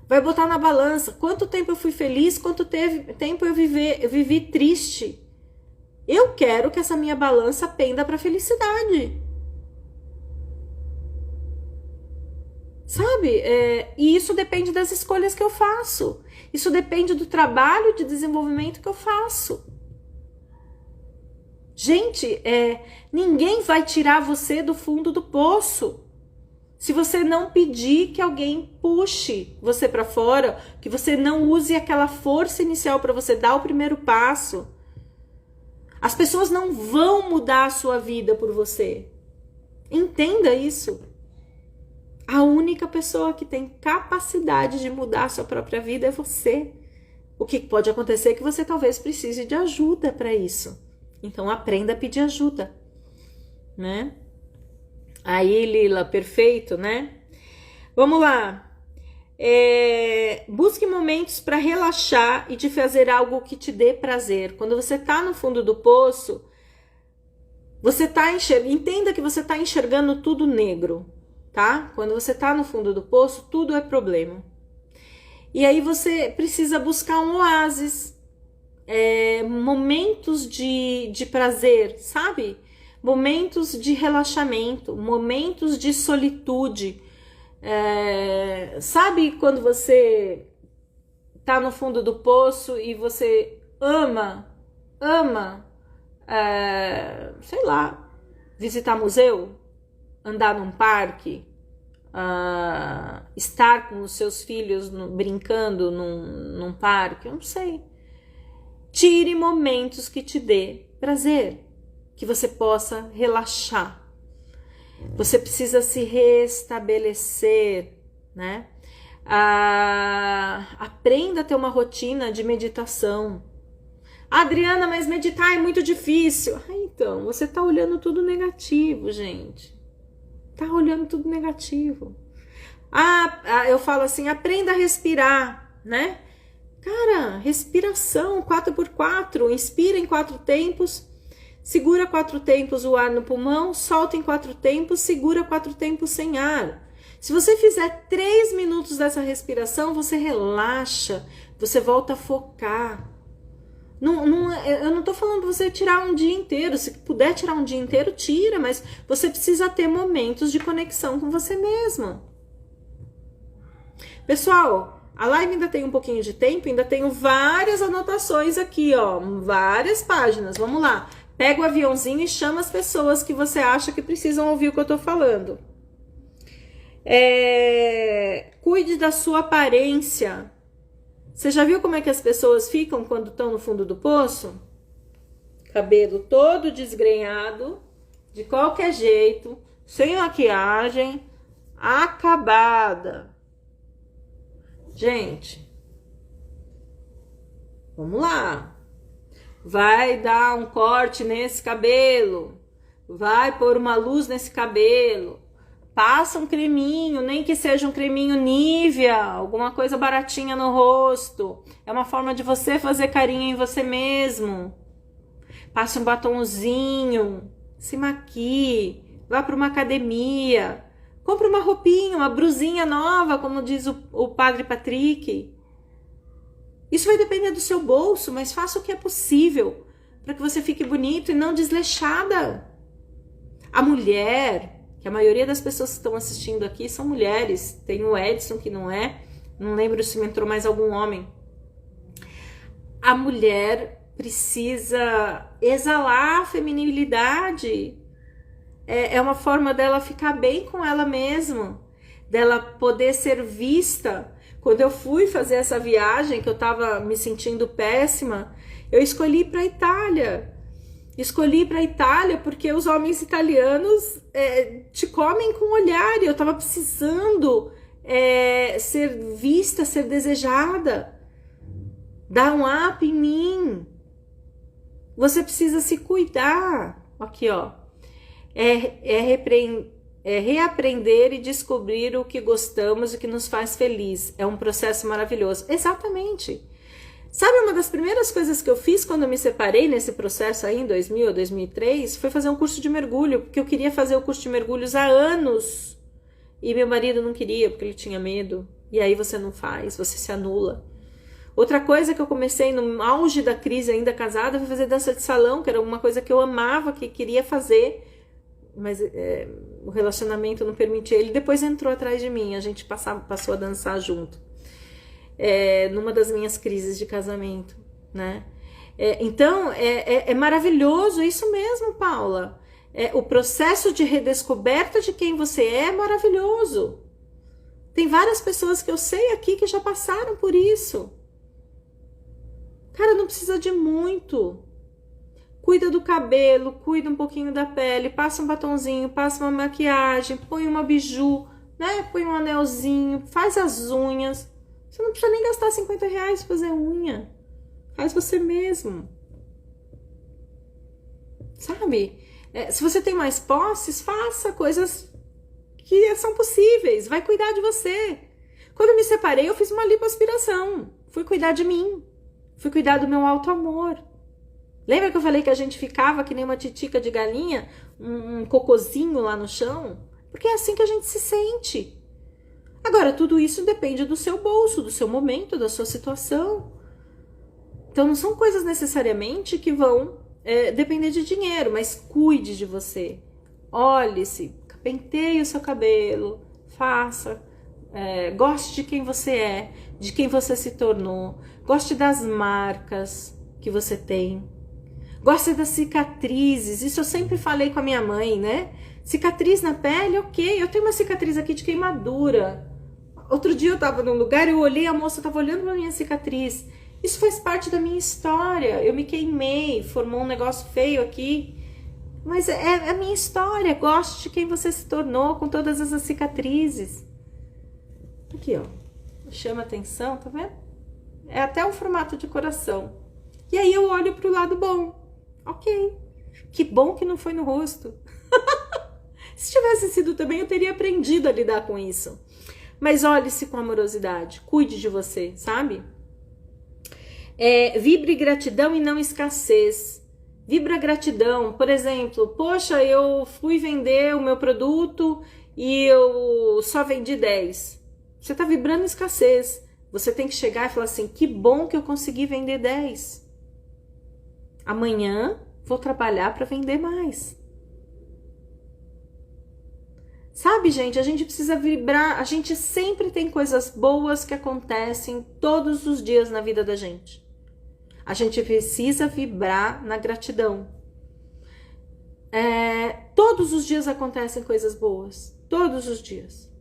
vai botar na balança quanto tempo eu fui feliz, quanto tempo eu vivi triste. Eu quero que essa minha balança penda para felicidade. Sabe? E isso depende das escolhas que eu faço. Isso depende do trabalho de desenvolvimento que eu faço. Gente, ninguém vai tirar você do fundo do poço. Se você não pedir que alguém puxe você para fora, que você não use aquela força inicial para você dar o primeiro passo. As pessoas não vão mudar a sua vida por você. Entenda isso. A única pessoa que tem capacidade de mudar a sua própria vida é você. O que pode acontecer é que você talvez precise de ajuda para isso. Então aprenda a pedir ajuda, né? Aí, Lila, perfeito, né? Vamos lá. Busque momentos para relaxar e de fazer algo que te dê prazer. Quando você está no fundo do poço, você tá entenda que você está enxergando tudo negro, tá? Quando você está no fundo do poço, tudo é problema. E aí você precisa buscar um oásis, momentos de prazer, sabe? Momentos de relaxamento, momentos de solitude. Sabe quando você tá no fundo do poço e você ama, sei lá, visitar museu, andar num parque, estar com os seus filhos brincando num parque, eu não sei. Tire momentos que te dê prazer, que você possa relaxar. Você precisa se restabelecer, né? Aprenda a ter uma rotina de meditação. Adriana, mas meditar é muito difícil. Então, você tá olhando tudo negativo, gente. Tá olhando tudo negativo. Eu falo assim, aprenda a respirar, né? Cara, respiração 4x4, inspira em 4 tempos, segura 4 tempos o ar no pulmão, solta em 4 tempos, segura 4 tempos sem ar. Se você fizer 3 minutos dessa respiração, você relaxa, você volta a focar. Eu não tô falando pra você tirar um dia inteiro, se puder tirar um dia inteiro, tira, mas você precisa ter momentos de conexão com você mesmo. Pessoal, a live ainda tem um pouquinho de tempo, ainda tenho várias anotações aqui, ó, várias páginas, vamos lá. Pega o aviãozinho e chama as pessoas que você acha que precisam ouvir o que eu tô falando. Cuide da sua aparência. Você já viu como é que as pessoas ficam quando estão no fundo do poço? Cabelo todo desgrenhado, de qualquer jeito, sem maquiagem, acabada. Gente, vamos lá. Vai dar um corte nesse cabelo, vai pôr uma luz nesse cabelo, passa um creminho, nem que seja um creminho Nivea, alguma coisa baratinha no rosto. É uma forma de você fazer carinho em você mesmo. Passe um batonzinho, se maquie, vá para uma academia, compre uma roupinha, uma brusinha nova, como diz o padre Patrick. Isso vai depender do seu bolso, mas faça o que é possível para que você fique bonito e não desleixada. A mulher, que a maioria das pessoas que estão assistindo aqui são mulheres, tem o Edson que não é, não lembro se me entrou mais algum homem. A mulher precisa exalar a feminilidade. É uma forma dela ficar bem com ela mesma, dela poder ser vista. Quando eu fui fazer essa viagem, que eu estava me sentindo péssima, eu escolhi para a Itália. Escolhi para a Itália porque os homens italianos te comem com o olhar. E eu estava precisando ser vista, ser desejada. Dar um up em mim. Você precisa se cuidar. Aqui, ó. Reaprender e descobrir o que gostamos e o que nos faz feliz. É um processo maravilhoso. Exatamente. Sabe, uma das primeiras coisas que eu fiz quando eu me separei nesse processo aí em 2000 ou 2003 foi fazer um curso de mergulho, porque eu queria fazer o curso de mergulhos há anos. E meu marido não queria, porque ele tinha medo. E aí você não faz, você se anula. Outra coisa que eu comecei no auge da crise ainda casada foi fazer dança de salão, que era uma coisa que eu amava, que queria fazer. Mas o relacionamento não permitia. Ele depois entrou atrás de mim, a gente passou a dançar junto. Numa das minhas crises de casamento, né? Então, é maravilhoso, isso mesmo, Paula. O processo de redescoberta de quem você é maravilhoso. Tem várias pessoas que eu sei aqui que já passaram por isso. Cara, não precisa de muito. Cuida do cabelo, cuida um pouquinho da pele, passa um batonzinho, passa uma maquiagem, põe uma biju, né? Põe um anelzinho, faz as unhas. Você não precisa nem gastar R$50 pra fazer unha. Faz você mesmo. Sabe? Se você tem mais posses, faça coisas que são possíveis. Vai cuidar de você. Quando eu me separei, eu fiz uma lipoaspiração. Fui cuidar de mim. Fui cuidar do meu auto-amor. Lembra que eu falei que a gente ficava que nem uma titica de galinha? Um cocôzinho lá no chão? Porque é assim que a gente se sente. Agora, tudo isso depende do seu bolso, do seu momento, da sua situação. Então, não são coisas necessariamente que vão depender de dinheiro, mas cuide de você. Olhe-se, penteie o seu cabelo, faça, goste de quem você é, de quem você se tornou, goste das marcas que você tem, goste das cicatrizes. Isso eu sempre falei com a minha mãe, né? Cicatriz na pele, ok, eu tenho uma cicatriz aqui de queimadura. Outro dia eu tava num lugar, eu olhei, a moça tava olhando pra minha cicatriz. Isso faz parte da minha história. Eu me queimei, formou um negócio feio aqui. Mas é a minha história. Goste de quem você se tornou com todas essas cicatrizes. Aqui, ó. Chama atenção, tá vendo? É até um formato de coração. E aí eu olho pro lado bom. Ok. Que bom que não foi no rosto. Se tivesse sido também, eu teria aprendido a lidar com isso. Mas olhe-se com amorosidade. Cuide de você, sabe? Vibre gratidão e não escassez. Vibra gratidão. Por exemplo, poxa, eu fui vender o meu produto e eu só vendi 10. Você está vibrando escassez. Você tem que chegar e falar assim, que bom que eu consegui vender 10. Amanhã vou trabalhar para vender mais. Sabe, gente, a gente precisa vibrar. A gente sempre tem coisas boas que acontecem todos os dias na vida da gente. A gente precisa vibrar na gratidão. Todos os dias acontecem coisas boas. Todos os dias.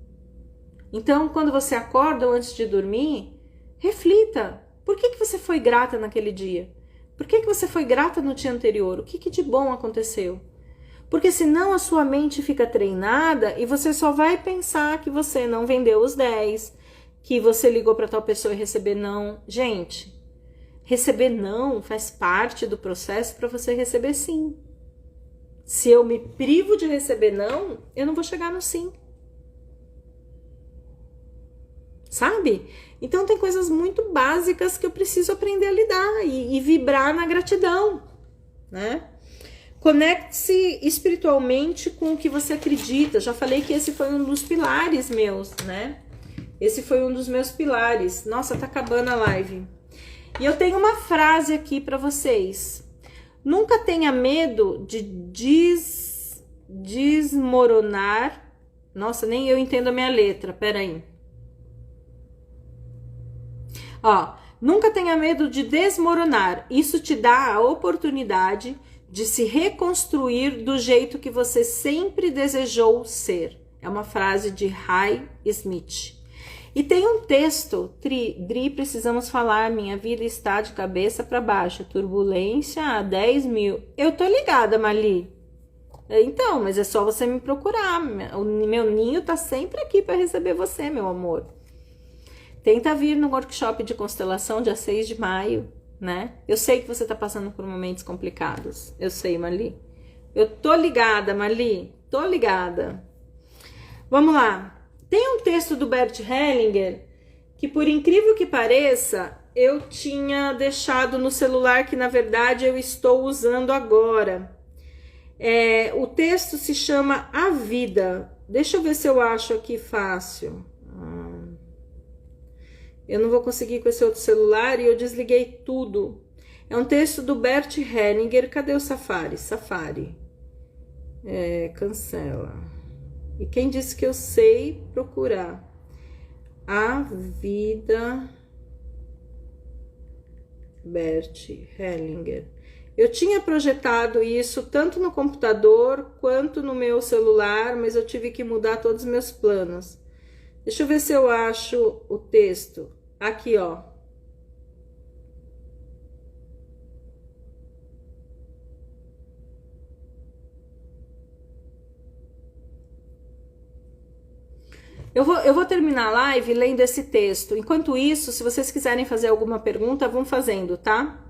Então, quando você acorda ou antes de dormir, reflita. Por que você foi grata naquele dia? Por que você foi grata no dia anterior? O que de bom aconteceu? Porque senão a sua mente fica treinada e você só vai pensar que você não vendeu os 10, que você ligou para tal pessoa e receber não. Gente, receber não faz parte do processo para você receber sim. Se eu me privo de receber não, eu não vou chegar no sim. Sabe? Então tem coisas muito básicas que eu preciso aprender a lidar e vibrar na gratidão, né? Conecte-se espiritualmente com o que você acredita. Já falei que esse foi um dos pilares meus, né? Esse foi um dos meus pilares. Nossa, tá acabando a live. E eu tenho uma frase aqui para vocês. Nunca tenha medo de desmoronar. Nossa, nem eu entendo a minha letra. Pera aí. Ó, nunca tenha medo de desmoronar. Isso te dá a oportunidade de se reconstruir do jeito que você sempre desejou ser. É uma frase de Ray Smith. E tem um texto, Dri, precisamos falar, minha vida está de cabeça para baixo, turbulência a 10 mil. Eu tô ligada, Mali. Então, mas é só você me procurar. O meu ninho tá sempre aqui para receber você, meu amor. Tenta vir no workshop de constelação dia 6 de maio, né? Eu sei que você tá passando por momentos complicados. Eu sei, Mali. Eu tô ligada, Mali. Tô ligada. Vamos lá. Tem um texto do Bert Hellinger que, por incrível que pareça, eu tinha deixado no celular, que na verdade eu estou usando agora. O texto se chama A Vida. Deixa eu ver se eu acho aqui fácil. Eu não vou conseguir com esse outro celular e eu desliguei tudo. É um texto do Bert Hellinger. Cadê o Safari? Safari. Cancela. E quem disse que eu sei procurar? A Vida, Bert Hellinger. Eu tinha projetado isso tanto no computador quanto no meu celular, mas eu tive que mudar todos os meus planos. Deixa eu ver se eu acho o texto. Aqui, ó. Eu vou terminar a live lendo esse texto. Enquanto isso, se vocês quiserem fazer alguma pergunta, vão fazendo, tá?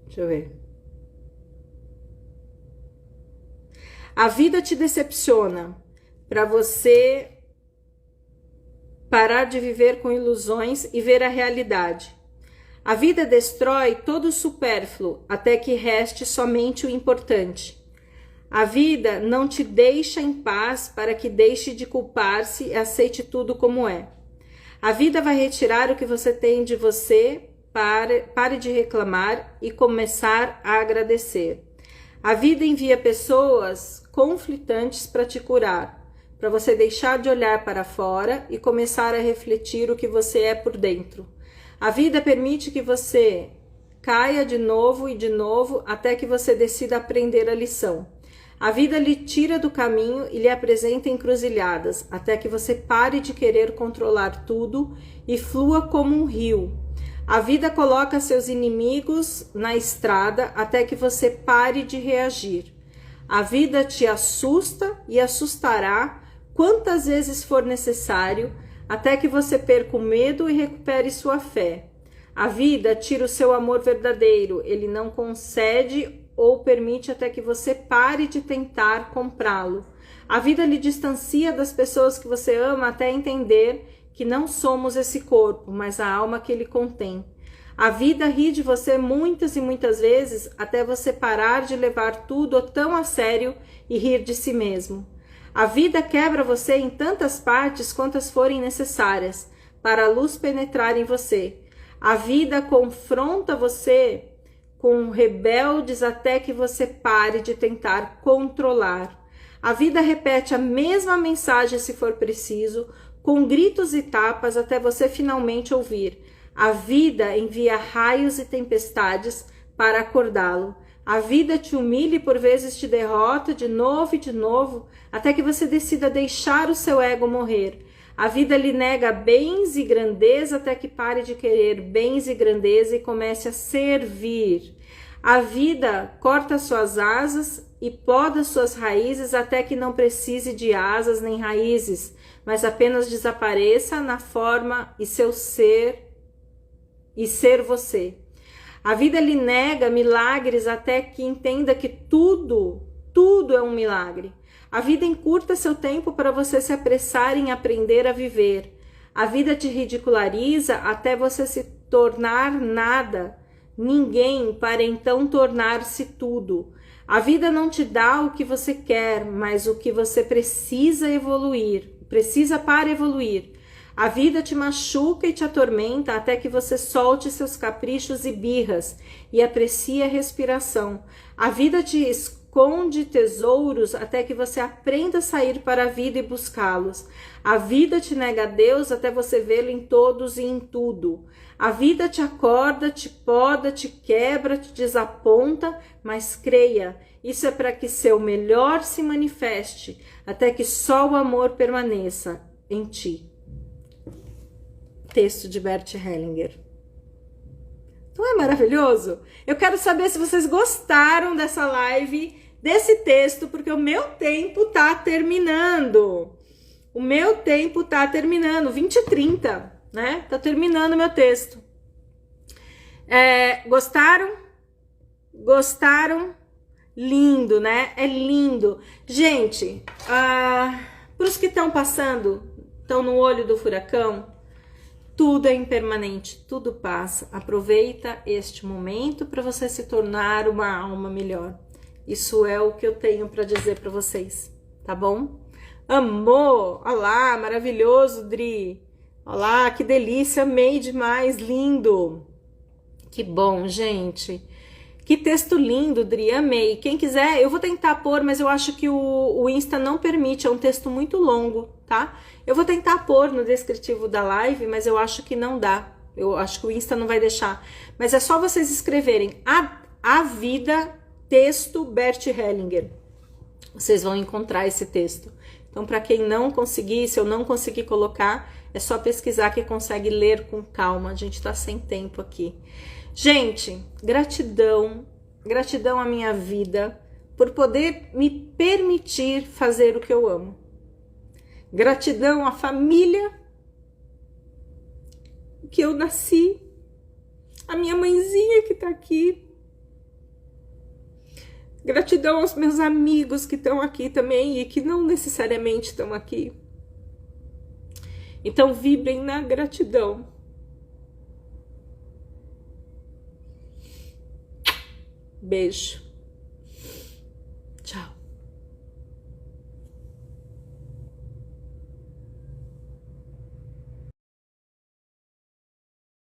Deixa eu ver. A vida te decepciona para você parar de viver com ilusões e ver a realidade. A vida destrói todo o supérfluo até que reste somente o importante. A vida não te deixa em paz para que deixe de culpar-se e aceite tudo como é. A vida vai retirar o que você tem de você, pare de reclamar e começar a agradecer. A vida envia pessoas conflitantes para te curar, para você deixar de olhar para fora e começar a refletir o que você é por dentro. A vida permite que você caia de novo e de novo até que você decida aprender a lição. A vida lhe tira do caminho e lhe apresenta encruzilhadas até que você pare de querer controlar tudo e flua como um rio. A vida coloca seus inimigos na estrada até que você pare de reagir. A vida te assusta e assustará quantas vezes for necessário até que você perca o medo e recupere sua fé. A vida tira o seu amor verdadeiro, ele não concede ou permite até que você pare de tentar comprá-lo. A vida lhe distancia das pessoas que você ama até entender que não somos esse corpo, mas a alma que ele contém. A vida ri de você muitas e muitas vezes até você parar de levar tudo tão a sério e rir de si mesmo. A vida quebra você em tantas partes quantas forem necessárias para a luz penetrar em você. A vida confronta você com rebeldes até que você pare de tentar controlar. A vida repete a mesma mensagem se for preciso, com gritos e tapas até você finalmente ouvir. A vida envia raios e tempestades para acordá-lo. A vida te humilha e por vezes te derrota de novo, até que você decida deixar o seu ego morrer. A vida lhe nega bens e grandeza até que pare de querer bens e grandeza e comece a servir. A vida corta suas asas e poda suas raízes até que não precise de asas nem raízes, mas apenas desapareça na forma e seu ser e ser você. A vida lhe nega milagres até que entenda que tudo é um milagre. A vida encurta seu tempo para você se apressar em aprender a viver. A vida te ridiculariza até você se tornar nada, ninguém para então tornar-se tudo. A vida não te dá o que você quer, mas o que você precisa para evoluir. A vida te machuca e te atormenta até que você solte seus caprichos e birras e aprecie a respiração. A vida te esconde tesouros até que você aprenda a sair para a vida e buscá-los. A vida te nega a Deus até você vê-lo em todos e em tudo. A vida te acorda, te poda, te quebra, te desaponta, mas creia, isso é para que seu melhor se manifeste, até que só o amor permaneça em ti. Texto de Bert Hellinger. Não é maravilhoso? Eu quero saber se vocês gostaram dessa live, desse texto, porque o meu tempo tá terminando. O meu tempo tá terminando, 20h30, né? Tá terminando o meu texto. Gostaram? Gostaram? Lindo, né? É lindo. Gente, para os que estão passando, estão no olho do furacão, tudo é impermanente, tudo passa. Aproveita este momento para você se tornar uma alma melhor. Isso é o que eu tenho para dizer para vocês, tá bom? Amor! Olá, maravilhoso, Dri! Olá, que delícia, amei demais, lindo! Que bom, gente! Que texto lindo, Dri, amei. Quem quiser, eu vou tentar pôr, mas eu acho que o Insta não permite, é um texto muito longo, tá? Eu vou tentar pôr no descritivo da live, mas eu acho que não dá. Eu acho que o Insta não vai deixar. Mas é só vocês escreverem A Vida, texto Bert Hellinger. Vocês vão encontrar esse texto. Então, para quem não conseguir, se eu não conseguir colocar, é só pesquisar que consegue ler com calma. A gente tá sem tempo aqui. Gente, gratidão à minha vida por poder me permitir fazer o que eu amo. Gratidão à família que eu nasci, a minha mãezinha que tá aqui. Gratidão aos meus amigos que estão aqui também e que não necessariamente estão aqui. Então, vibrem na gratidão. Beijo.